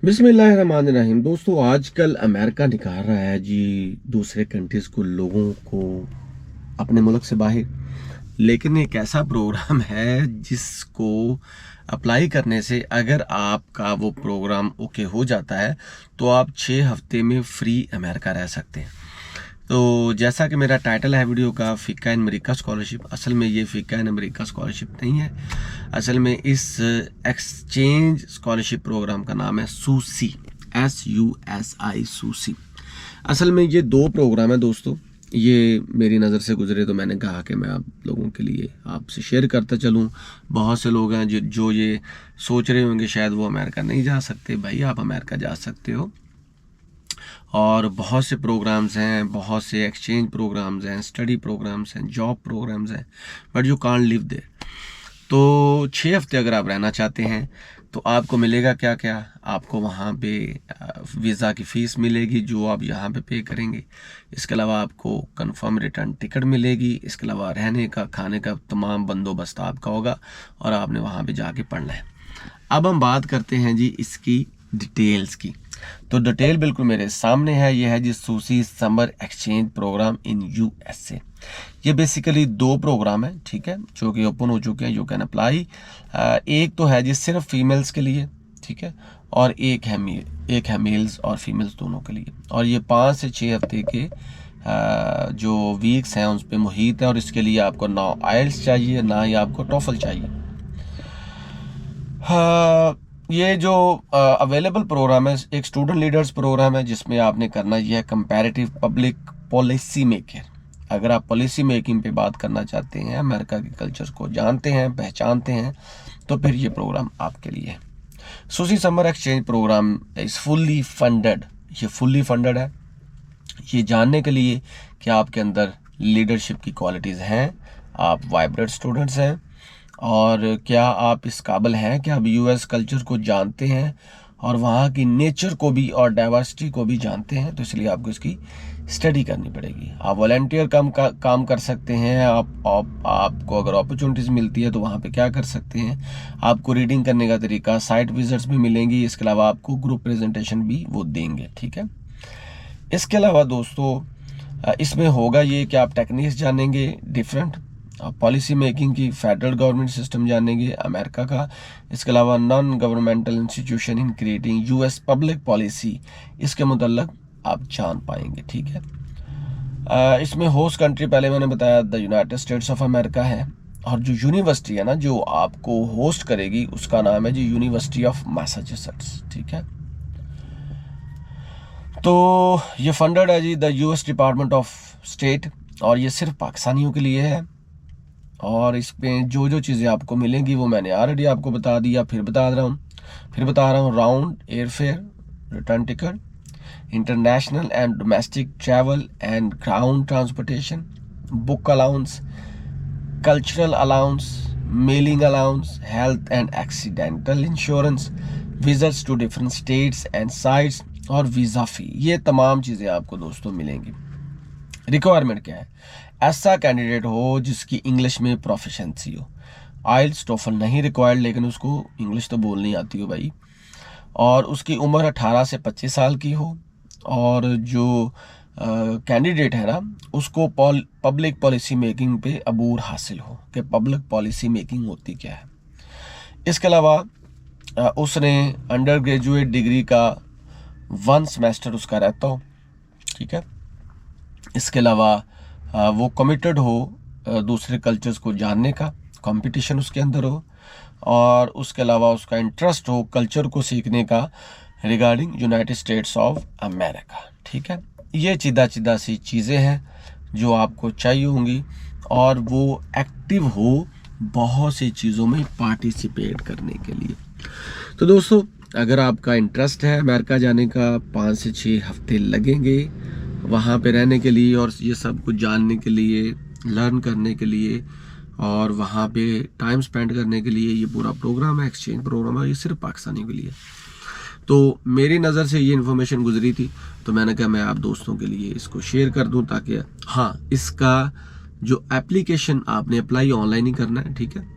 बिस्मिल्लाहिर्रहमानिर्रहीम। दोस्तों, आजकल अमेरिका निकाल रहा है जी दूसरे कंट्रीज़ को, लोगों को अपने मुल्क से बाहर। लेकिन एक ऐसा प्रोग्राम है जिसको अप्लाई करने से अगर आपका वो प्रोग्राम ओके हो जाता है तो आप 6 हफ्ते में फ्री अमेरिका रह सकते हैं। तो जैसा कि मेरा टाइटल है वीडियो का, फ़िका इन अमेरिका स्कॉलरशिप। असल में ये फ़िका इन अमेरिका स्कॉलरशिप नहीं है। असल में इस एक्सचेंज स्कॉलरशिप प्रोग्राम का नाम है सूसी, SUSI, सूसी। असल में ये दो प्रोग्राम है दोस्तों। ये मेरी नज़र से गुजरे तो मैंने कहा कि मैं आप लोगों के लिए आपसे शेयर करता चलूँ। बहुत से लोग हैं जो ये सोच रहे होंगे शायद वो अमेरिका नहीं जा सकते। भाई, आप अमेरिका जा सकते हो, और बहुत से प्रोग्राम्स हैं, बहुत से एक्सचेंज प्रोग्राम्स हैं, स्टडी प्रोग्राम्स हैं, जॉब प्रोग्राम्स हैं, but you can't live there. तो 6 हफ्ते अगर आप रहना चाहते हैं तो आपको मिलेगा क्या क्या। आपको वहाँ पे वीज़ा की फ़ीस मिलेगी जो आप यहाँ पे पे करेंगे। इसके अलावा आपको कंफर्म रिटर्न टिकट मिलेगी। इसके अलावा रहने का, खाने का तमाम बंदोबस्त आपका होगा और आपने वहाँ पे जाके पढ़ना है। अब हम बात करते हैं जी इसकी डिटेल्स की। तो डिटेल बिल्कुल मेरे सामने है। ये है जी सूसी समर एक्सचेंज प्रोग्राम इन USA। ये बेसिकली दो प्रोग्राम है, ठीक है, जो कि ओपन हो चुके हैं। You can apply. एक तो है जी सिर्फ फीमेल्स के लिए, ठीक है, और एक है मेल्स और फीमेल्स दोनों के लिए। और ये 5 से 6 हफ्ते के जो वीक्स हैं उस पर मुहित है। और इसके लिए आपको ना IELTS चाहिए, ना ही आपको TOEFL चाहिए। ये जो अवेलेबल प्रोग्राम है, एक स्टूडेंट लीडर्स प्रोग्राम है जिसमें आपने करना यह है कंपैरेटिव पब्लिक पॉलिसी मेकर। अगर आप पॉलिसी मेकिंग पे बात करना चाहते हैं, अमेरिका के कल्चर को जानते हैं, पहचानते हैं, तो फिर ये प्रोग्राम आपके लिए है। SUSI summer exchange programme is fully funded. ये फुल्ली फंडेड है ये जानने के लिए कि आपके अंदर लीडरशिप की क्वालिटीज़ हैं, आप वाइब्रेंट स्टूडेंट्स हैं, और क्या आप इस काबिल हैं कि आप US कल्चर को जानते हैं और वहाँ की नेचर को भी और डाइवर्सिटी को भी जानते हैं। तो इसलिए आपको इसकी स्टडी करनी पड़ेगी। आप वॉलंटियर काम कर सकते हैं। आपको अगर अपॉर्चुनिटीज़ मिलती है तो वहाँ पे क्या कर सकते हैं। आपको रीडिंग करने का तरीका, साइट विजिट्स भी मिलेंगी। इसके अलावा आपको ग्रुप प्रेजेंटेशन भी वो देंगे, ठीक है। इसके अलावा दोस्तों इसमें होगा ये कि आप टेक्निक्स जानेंगे डिफरेंट, पॉलिसी मेकिंग की, फेडरल गवर्नमेंट सिस्टम जानेंगे अमेरिका का। इसके अलावा non governmental institution in creating US public policy, इसके मुतल्लक आप जान पाएंगे, ठीक है। इसमें होस्ट कंट्री पहले मैंने बताया the United states of America है। और जो यूनिवर्सिटी है ना जो आपको होस्ट करेगी उसका नाम है जी यूनिवर्सिटी ऑफ मैसाचुसेट्स, ठीक है। तो ये फंडेड है जी the US department of state, और ये सिर्फ पाकिस्तानियों के लिए है। और इसमें जो जो चीज़ें आपको मिलेंगी वो मैंने ऑलरेडी आपको बता दिया, फिर बता रहा हूँ। Round airfare, return ticket, international and domestic travel and ground transportation, book allowance, cultural allowance, mailing allowance, health and accidental insurance, visits to different states and sites, और वीज़ा फ़ी। ये तमाम चीज़ें आपको दोस्तों मिलेंगी। रिक्वायरमेंट क्या है? ऐसा कैंडिडेट हो जिसकी इंग्लिश में प्रोफिशिएंसी हो। IELTS TOEFL नहीं रिक्वायर्ड, लेकिन उसको इंग्लिश तो बोलनी आती हो भाई। और उसकी उम्र 18 से 25 साल की हो। और जो कैंडिडेट है ना उसको पब्लिक पॉलिसी मेकिंग पे अबूर हासिल हो कि पब्लिक पॉलिसी मेकिंग होती क्या है। इसके अलावा उसने अंडर ग्रेजुएट डिग्री का 1 सेमेस्टर उसका रहता हो, ठीक है। इसके अलावा वो कमिटेड हो दूसरे कल्चर्स को जानने का, कंपटीशन उसके अंदर हो, और उसके अलावा उसका इंटरेस्ट हो कल्चर को सीखने का regarding United states of America, ठीक है। ये सीधा सी चीज़ें हैं जो आपको चाहिए होंगी, और वो एक्टिव हो बहुत सी चीज़ों में पार्टिसिपेट करने के लिए। तो दोस्तों, अगर आपका इंटरेस्ट है अमेरिका जाने का, 5 से 6 हफ्ते लगेंगे वहाँ पे रहने के लिए और ये सब कुछ जानने के लिए, लर्न करने के लिए, और वहाँ पे टाइम स्पेंड करने के लिए ये पूरा प्रोग्राम है, एक्सचेंज प्रोग्राम है। ये सिर्फ पाकिस्तानी के लिए। तो मेरी नज़र से ये इन्फॉर्मेशन गुजरी थी तो मैंने कहा मैं आप दोस्तों के लिए इसको शेयर कर दूं, ताकि हाँ, इसका जो एप्लीकेशन आपने अप्लाई ऑनलाइन ही करना है, ठीक है।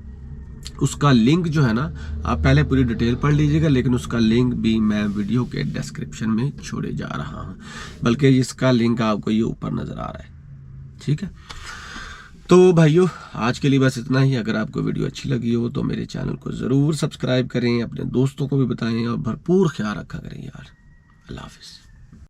उसका लिंक जो है ना, आप पहले पूरी डिटेल पढ़ लीजिएगा, लेकिन उसका लिंक भी मैं वीडियो के डिस्क्रिप्शन में छोड़े जा रहा हूँ, बल्कि इसका लिंक आपको ये ऊपर नज़र आ रहा है। ठीक है, तो भाइयों आज के लिए बस इतना ही। अगर आपको वीडियो अच्छी लगी हो तो मेरे चैनल को ज़रूर सब्सक्राइब करें, अपने दोस्तों को भी बताएं और भरपूर ख्याल रखा करें यार। अल्लाह हाफिज़।